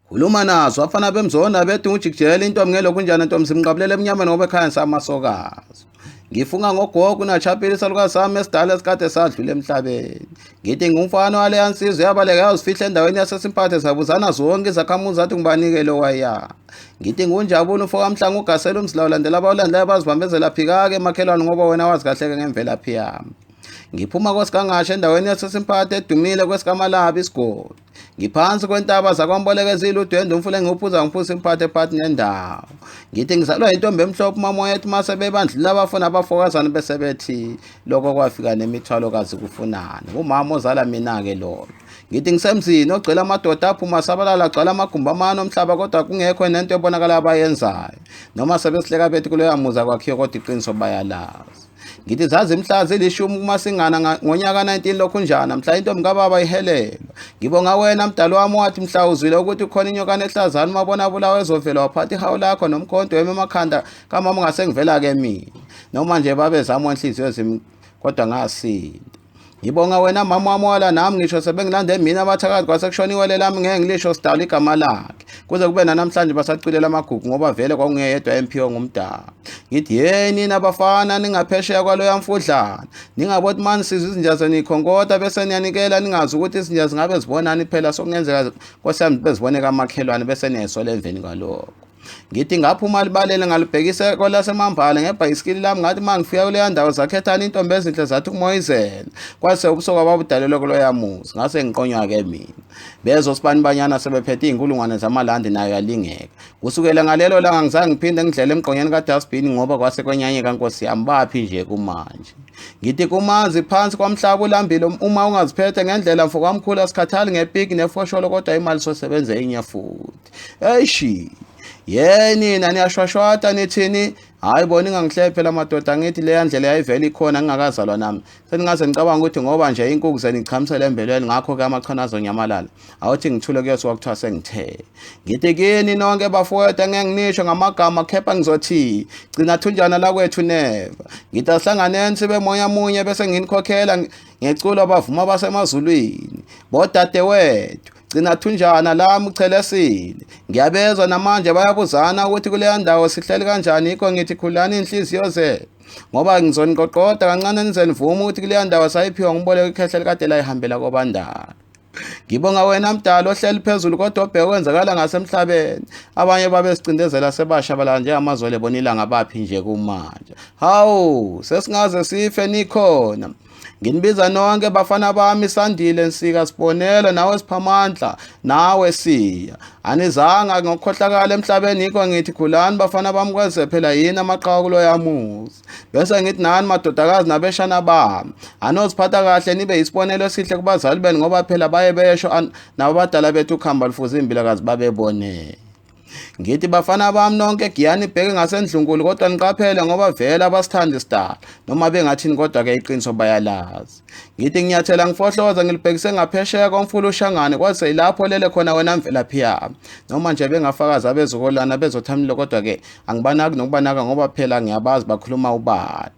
Khuluma nazo abafana bemzona bethi ujikijela intombi ngelokhu njani ntombi simqabulele emnyameni ngoba ekhaya samasokazi. Ngifunga ngogogo unachapile isalukazi sami esidala esikade sadlula emhlabeni. Ngithi ngumfana wale yansizwe yabaleka yazifihla endaweni yasesimphathe zabuzana zonke izakhamuzi zathi ngibanike lo waya. Ngithi ngunjabulo umfoka mhlanga ugasela umzila ulandela abalandelayo bazibambezela phika-ke makhelwane ngoba wena wazi kahle-ke ngemvelaphi yami. Ngiphuma kwesigangasho endaweni yasesimphathe edumile kwesikamalaba isigodi. Ngiphansi kwentaba zakwambolekezile udwendwe umfule ngiphuza ngiphuza imphathe phakathi nendawo. Ngithi ngizalwa intombi emhlophe umamoya ethi mase bebandlula abafuna abafokazana bese bethi lokho kwafika nemithwalo kazi kufunani. Umama ozala mina-ke lo. Ngithi ngisemzini ogcwele amadoda aphuma sabalala agcwala amagumbi amane omhlaba kodwa kungekho nento ebonakala abayenzayo. Noma sebesileka bethi kuleya muza kwakhiyo kodwa iqiniso bayalazi. Ngithi zazi imhla zilishumi kumasingana ngonyaka 19 lokhu njana mhla intombi kababa ihelelwa. Ngibonga wena mdalo wami wathi mhla uzwile ukuthi khona inyokane ehlazana mabona bulawa ezovela waphatha ihawu lakho nomkhonto wemi emakhanda kamama ngasengivela ke mina. Noma nje babezama inhliziyo zimi kodwa ngasinda. Ngibonga wena mama wami wala nami ngisho sebengilande mina abathakazi kwasekushoniwe lelami ngeke ngilisho sidala igama lakhe. Kuze kube namhlanje basacilela amagugu ngoba vele kwakungeyedwa emphiwe ngumdala. Ngithi yeni nabafana ningaphesheya kwaloya mfudlana. Ningabothi mani sizwe izinja zenikhonkotha bese niyanikela ningazi ukuthi izinja zingabe zibonani phela sokungenzeka kwasami beziboneka amakhelwane bese niyesola emveni kwalokho. Ngithi ngaphuma libalele ngalibhekise kwelasemambala ngebhayisikili lami ngathi mangifika kuleya ndawo zakhethana intombi ezinhle zathi kuMoyizela kwase ubusoka babudalelwe kuloya muzi ngase ngiqonywa-ke mina bezo sibani banyana sebephethe iy'nkulungwane zamalandi nayo yalingeka. Kusukela ngalelo langa ngizange ngiphinde ngidlele emgqonyeni kadasibhini ngoba kwase kwenyanyeka nkosi yami baphi nje kumanje. Ngithi kumanzi phansi kwamhlaba ulambile uma ungaziphethe ngendlela mfo kwamkhulu asikhathali ngepiki nefosholo kodwa imali sosebenze inye futhi. Eishi yeni nani yashwashwata nithini hayi bona ingangihlephela phela madoda ngithi leya ndlela yayivela ikhona ngingakazalwa nami seningaze ngicabanga ukuthi ngoba nje inkukhu zenichamisela embelweni ngakho ke amachanazo nyamalala awuthi ngithule kuyeso kwakuthiwa sengithe. Ngithi kini nonke bafowethu ngeke ngisho ngamagama kepha ngizothi gcina thunjana la kwethu neva. Ngithi asihlanganeni sibe moya munye bese nginikhokhela ngeculo abavuma basemazulwini bodade wethu gcina thunjana lami uchelesile. Ngiyabezwa namanje bayabuzana ukuthi kuleya ndawo sihleli kanjani yikho ngithi khulani inhliziyo zenu ngoba ngizoniqoqoda kancane nizenivuma ukuthi kuleya ndawo sayiphiwa ngumboleko ikhehle likade layihambela kobandala. Ngibonga wena mdala ohleli phezulu kodwa obheke kwenzakala ngasemhlabeni. Abanye babesicindezela sebashabalala njengamazole bonilanga baphi nje kumanje. Hawu sesingaze sife nikhona. Nginibiza nonke bafana bami Sandile Nsika Sibonela nawe Siphamandla nawe Siya. Anizanga ngokukhohlakala emhlabeni yikho ngithi khulani bafana bami kweze phela yini amaqhawe kulo yamuzi. Bese ngithi nani madodakazi nabeshana bami anoziphatha kahle nibe isibonelo esihle kubazali beni ngoba phela baye besho nabadala bethu ukhamba lufuza impilakazi babebone. Ngithi bafana bami nonke giyani bheke ngasendlungulu kodwa niqaphele ngoba vele abasithanda isitala noma bengathini kodwa ke iqiniso bayalazi. Ngithi nginyathela ngifohloza ngilibhekise ngaphesheya komfula ushangane kwase lapho lele khona wena mvelaphi yami noma nje bengafakazi abezukolana bezothamile kodwa ke angibanaki nokubanaka ngoba phela ngiyabazi bakhuluma ubala.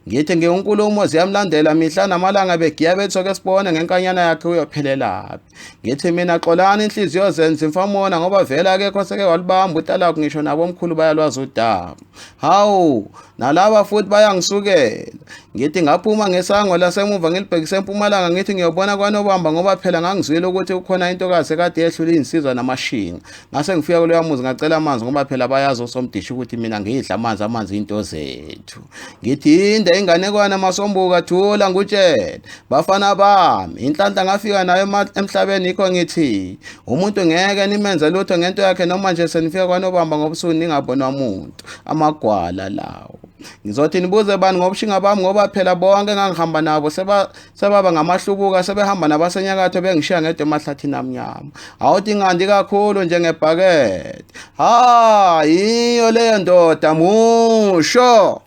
Ngithi ngiunkulumo ziyamlandela mihla namalanga begiya bethu ke sibone ngenkanyana yakhe uyophelelaphi. Ngithi mina xolani inhliziyo zenza imfamona ngoba vele akekho seke walibamba utala ngisho nabo omkhulu bayalwazi udaba. Hawu nalaba futhi bayangisukela. Ngithi ngaphuma ngesango lasemuva ngilibhekise empumalanga ngithi ngiyobona kwaNobamba ngoba phela ngangizwile ukuthi ukhona intokazi ekade yehlula izinsizwa namashinga. Ngase ngifika kuleyo muzi ngacela amanzi ngoba phela bayazi osomdishi ukuthi mina ngidla amanzi into zethu. Ngithi inde inganekwana masombuka thula ngutshela bafana bami inhlanhla ngafika nayo emhlabeni yikho ngithi umuntu ngeke nimenze lutho ngento yakhe noma nje senifika kwaNobamba ngobusuku ningabonwa umuntu amagwala lawo. Ngizothi nibuze bani ngobushinga bami ngoba phela bonke engangihamba nabo sebaba ngamahlubuka sebehamba nabasenyakatho bengishiya ngedwa emahlathini amnyama. Awuthi ngandi kakhulu njengebhakede. Ha yiyo leyo ndoda musho.